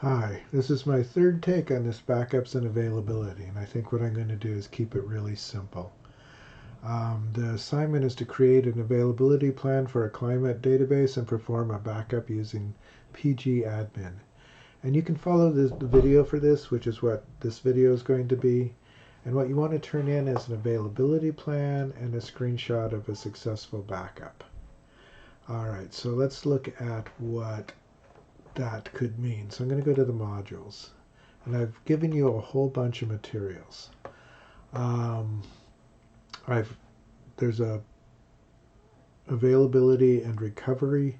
Hi, this is my third take on this backups and availability, and I think what I'm going to do is keep it really simple. The assignment is to create an availability plan for a climate database and perform a backup using pgadmin. And you can follow the video for this, which is what this video is going to be. And what you want to turn in is an availability plan and a screenshot of a successful backup. All right, so let's look at what that could mean. So I'm going to go to the modules, and I've given you a whole bunch of materials. There's a availability and recovery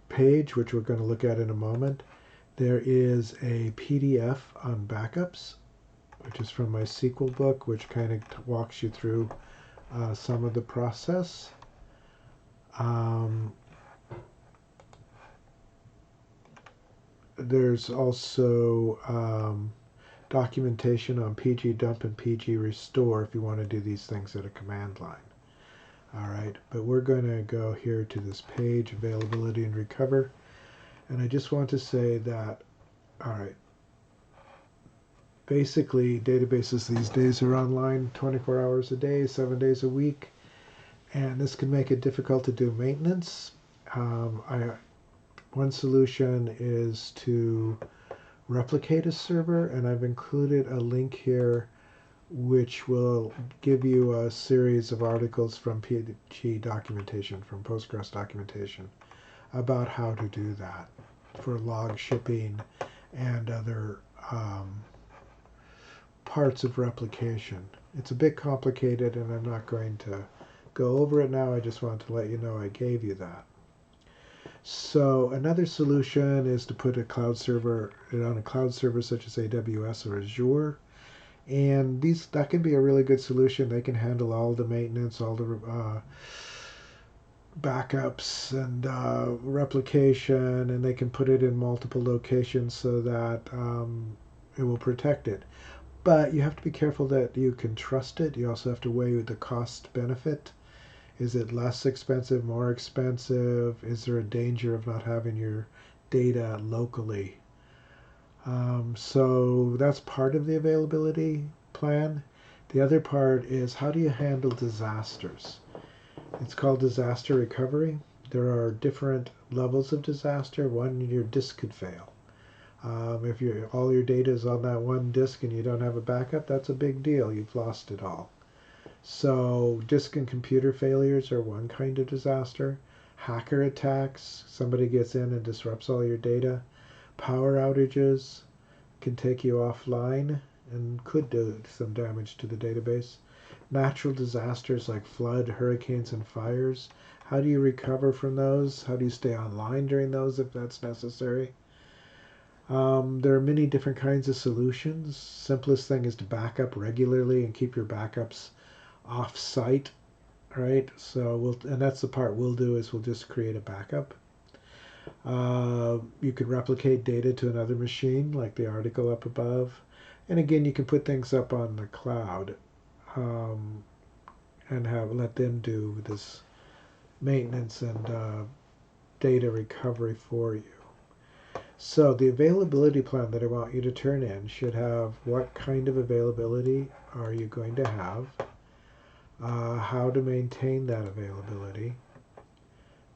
page, which we're going to look at in a moment. There is a PDF on backups, which is from my SQL book, which kind of walks you through some of the process. There's also documentation on pgdump and pgrestore if you want to do these things at a command line. All right, but we're going to go here to this page, availability and recover. And I just want to say that, all right, basically databases these days are online 24 hours a day, 7 days a week. And this can make it difficult to do maintenance. One solution is to replicate a server, and I've included a link here which will give you a series of articles from PG documentation, from Postgres documentation, about how to do that for log shipping and other parts of replication. It's a bit complicated, and I'm not going to go over it now. I just want to let you know I gave you that. So another solution is to put a cloud server on a cloud server such as AWS or Azure. And that can be a really good solution. They can handle all the maintenance, all the backups and replication, and they can put it in multiple locations so that it will protect it. But you have to be careful that you can trust it. You also have to weigh the cost benefit. Is it less expensive, more expensive? Is there a danger of not having your data locally? So that's part of the availability plan. The other part is, how do you handle disasters? It's called disaster recovery. There are different levels of disaster. One, your disk could fail. If all your data is on that one disk and you don't have a backup, that's a big deal. You've lost it all. So disk and computer failures are one kind of disaster. Hacker attacks, somebody gets in and disrupts all your data. Power outages can take you offline and could do some damage to the database. Natural disasters like flood, hurricanes, and fires. How do you recover from those? How do you stay online during those if that's necessary? There are many different kinds of solutions. Simplest thing is to back up regularly and keep your backups off-site, right? So and that's the part we'll do, is we'll just create a backup. You can replicate data to another machine, like the article up above. And again, you can put things up on the cloud and let them do this maintenance and data recovery for you. So the availability plan that I want you to turn in should have what kind of availability are you going to have, how to maintain that availability,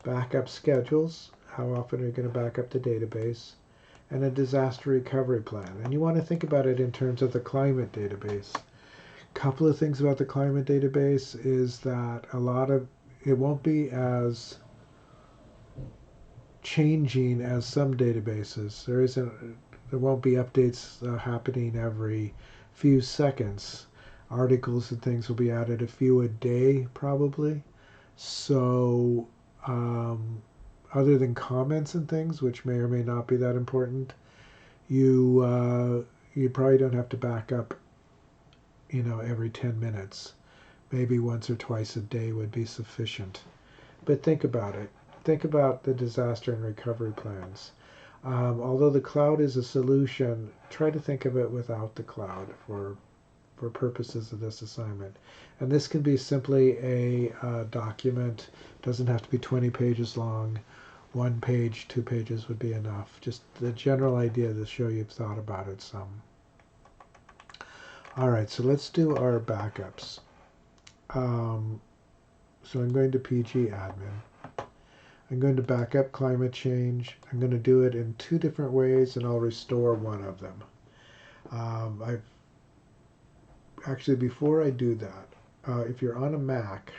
backup schedules, how often are you going to back up the database, and a disaster recovery plan. And you want to think about it in terms of the climate database. A couple of things about the climate database is that it won't be as changing as some databases. There won't be updates happening every few seconds. Articles and things will be added a few a day probably. So other than comments and things, which may or may not be that important, you probably don't have to back up, every 10 minutes. Maybe once or twice a day would be sufficient. But think about it. Think about the disaster and recovery plans. Although the cloud is a solution, try to think of it without the cloud for purposes of this assignment. And this can be simply a document. It doesn't have to be 20 pages long. 1 page, 2 pages would be enough. Just the general idea to show you've thought about it some. All right, so let's do our backups. So I'm going to PG admin. I'm going to back up climate change. I'm going to do it in 2 different ways, and I'll restore one of them. Actually, before I do that, if you're on a Mac,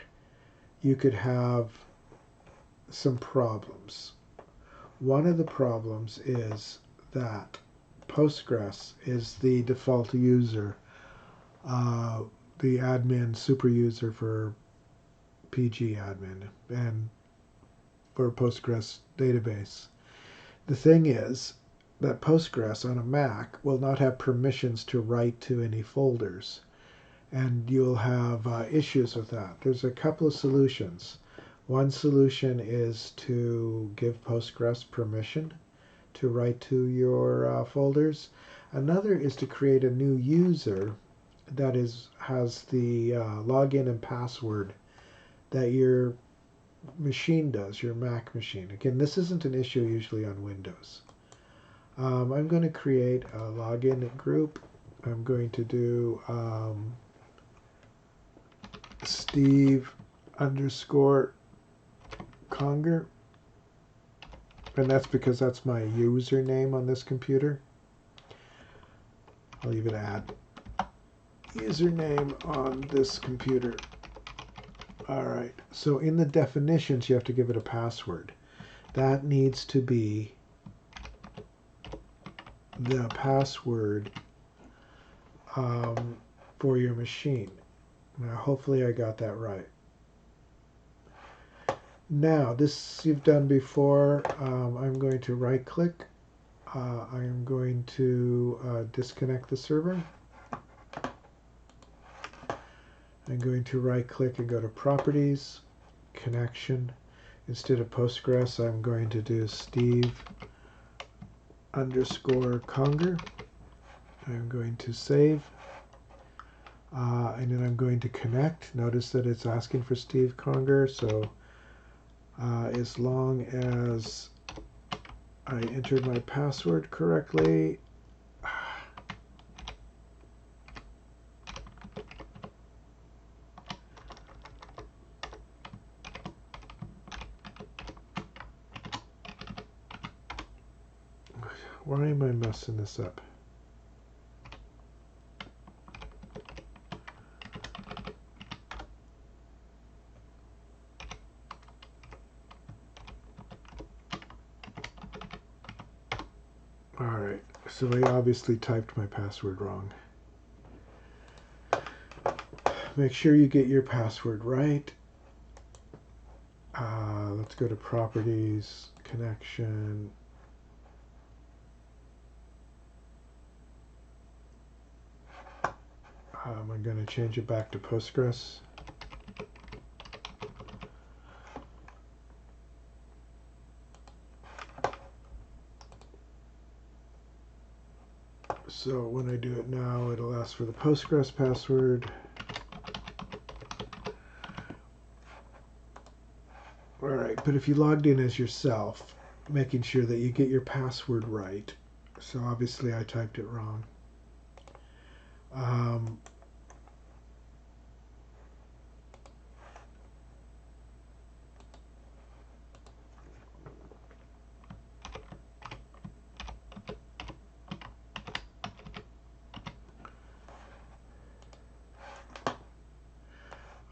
you could have some problems. One of the problems is that Postgres is the default user, the admin super user for PG admin and for Postgres database. The thing is that Postgres on a Mac will not have permissions to write to any folders, and you'll have issues with that. There's a couple of solutions. One solution is to give Postgres permission to write to your folders. Another is to create a new user that has the login and password that your machine does, your Mac machine. Again, this isn't an issue usually on Windows. I'm going to create a login group. I'm going to do Steve _ Conger, and that's because that's my username on this computer. I'll even add username on this computer. Alright, so in the definitions you have to give it a password. That needs to be the password for your machine. Now hopefully I got that right. Now this you've done before. I'm going to right click. I'm going to disconnect the server. I'm going to right click and go to Properties, Connection. Instead of Postgres, I'm going to do Steve _ Conger. I'm going to save. And then I'm going to connect. Notice that it's asking for Steve Conger, so as long as I entered my password correctly, why am I messing this up? Alright, so I obviously typed my password wrong. Make sure you get your password right. Let's go to Properties, Connection. I'm going to change it back to Postgres. So when I do it now, it'll ask for the Postgres password. Alright, but if you logged in as yourself, making sure that you get your password right. So obviously I typed it wrong.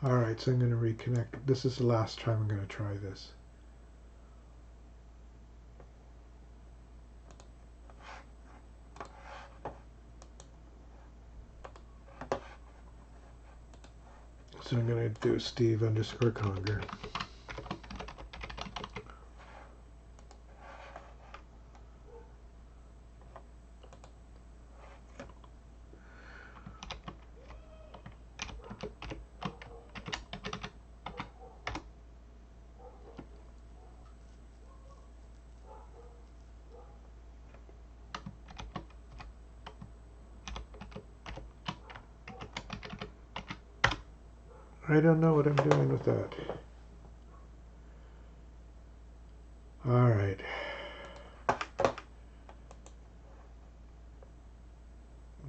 Alright, so I'm going to reconnect. This is the last time I'm going to try this. So I'm going to do Steve _ Conger. I don't know what I'm doing with that. All right.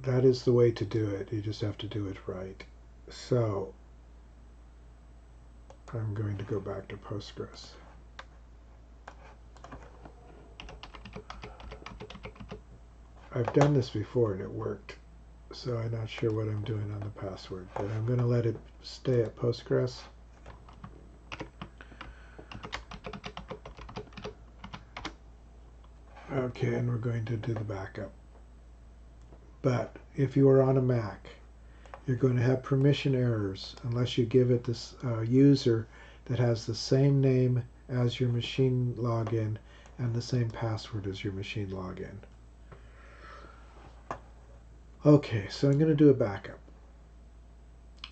That is the way to do it. You just have to do it right. So I'm going to go back to Postgres. I've done this before and it worked. So I'm not sure what I'm doing on the password, but I'm going to let it stay at Postgres. Okay, and we're going to do the backup. But if you are on a Mac, you're going to have permission errors unless you give it this user that has the same name as your machine login and the same password as your machine login. Okay, so I'm going to do a backup.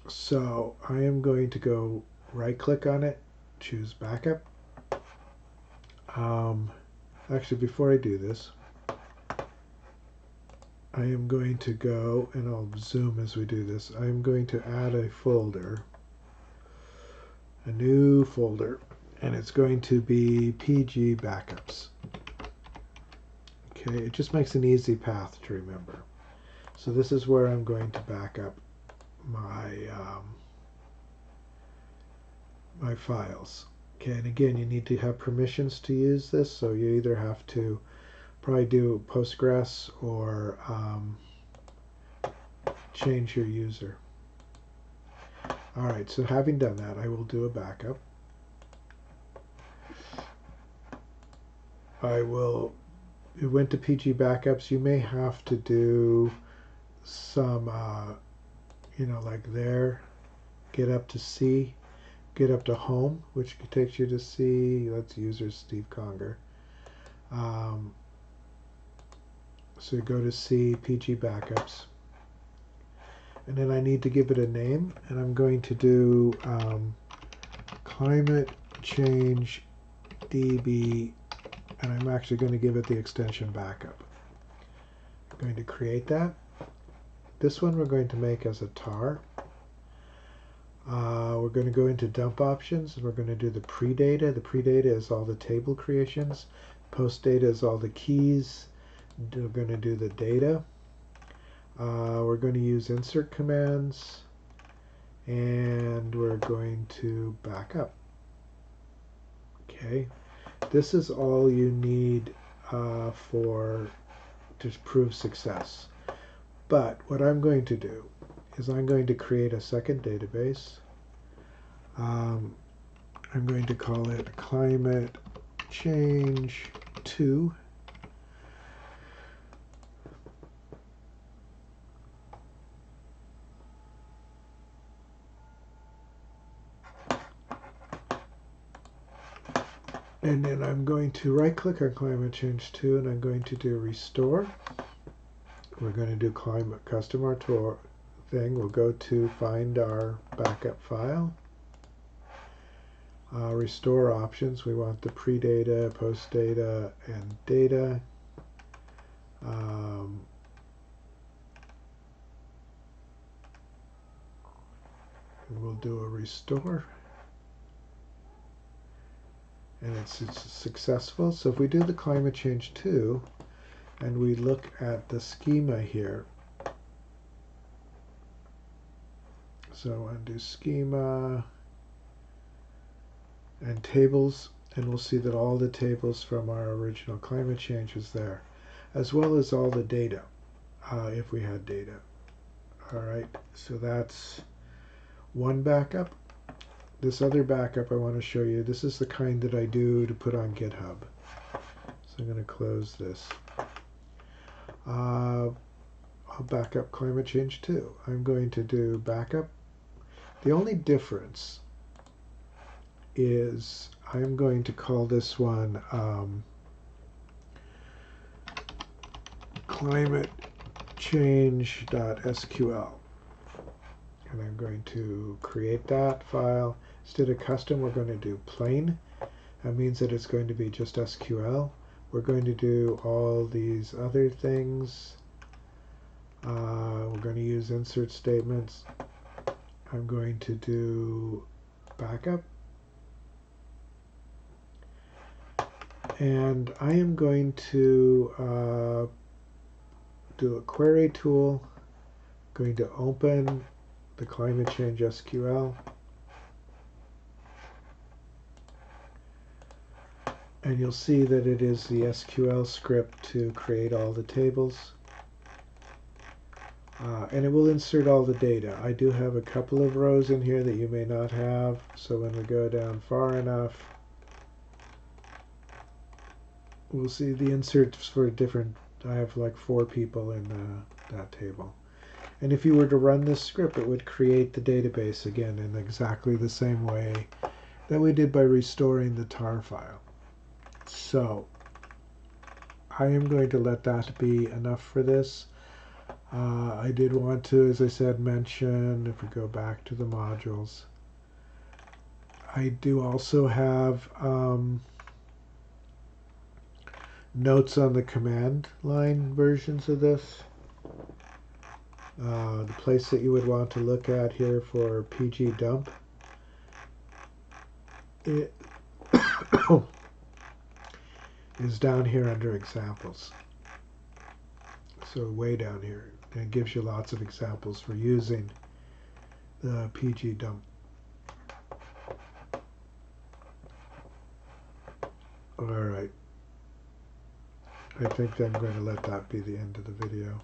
So I am going to go right click on it, choose backup. Actually, before I do this, I am going to go, and I'll zoom as we do this, I'm going to add a folder, a new folder, and it's going to be PG Backups. Okay, it just makes an easy path to remember. So this is where I'm going to back up my my files. Okay, and again, you need to have permissions to use this, so you either have to probably do Postgres or change your user. Alright, so having done that, I will do a backup. It went to PG Backups. You may have to do some, like there, get up to C, get up to Home, which takes you to C. That's user Steve Conger. So you go to C, PG Backups. And then I need to give it a name, and I'm going to do Climate Change DB, and I'm actually going to give it the extension backup. I'm going to create that. This one we're going to make as a tar. We're going to go into dump options, and we're going to do the pre-data. The pre-data is all the table creations. Post-data is all the keys. We're going to do the data. We're going to use insert commands, and we're going to back up. Okay, this is all you need to prove success. But what I'm going to do is I'm going to create a second database. I'm going to call it Climate Change 2. And then I'm going to right click on Climate Change 2 and I'm going to do Restore. We're going to do Climate Customer Tour thing. We'll go to find our backup file. Restore options. We want the pre-data, post-data, and data. And we'll do a restore. And it's successful. So if we do the Climate Change 2 and we look at the schema here, so undo schema and tables, and we'll see that all the tables from our original climate change is there, as well as all the data, if we had data. All right, so that's one backup. This other backup I want to show you, this is the kind that I do to put on GitHub. So I'm going to close this. I'll back up Climate Change 2. I'm going to do backup. The only difference is I'm going to call this one climate change.sql. And I'm going to create that file. Instead of custom, we're going to do plain. That means that it's going to be just SQL. We're going to do all these other things. We're going to use insert statements. I'm going to do backup. And I am going to do a query tool. I'm going to open the climate change SQL. And you'll see that it is the SQL script to create all the tables. And it will insert all the data. I do have a couple of rows in here that you may not have. So when we go down far enough, we'll see the inserts for different. I have like 4 people in that table. And if you were to run this script, it would create the database again in exactly the same way that we did by restoring the tar file. So I am going to let that be enough for this. I did want to, as I said, mention, if we go back to the modules, I do also have notes on the command line versions of this. The place that you would want to look at here for pgdump, it is down here under examples. So way down here. And it gives you lots of examples for using the pgdump. Alright. I think I'm going to let that be the end of the video.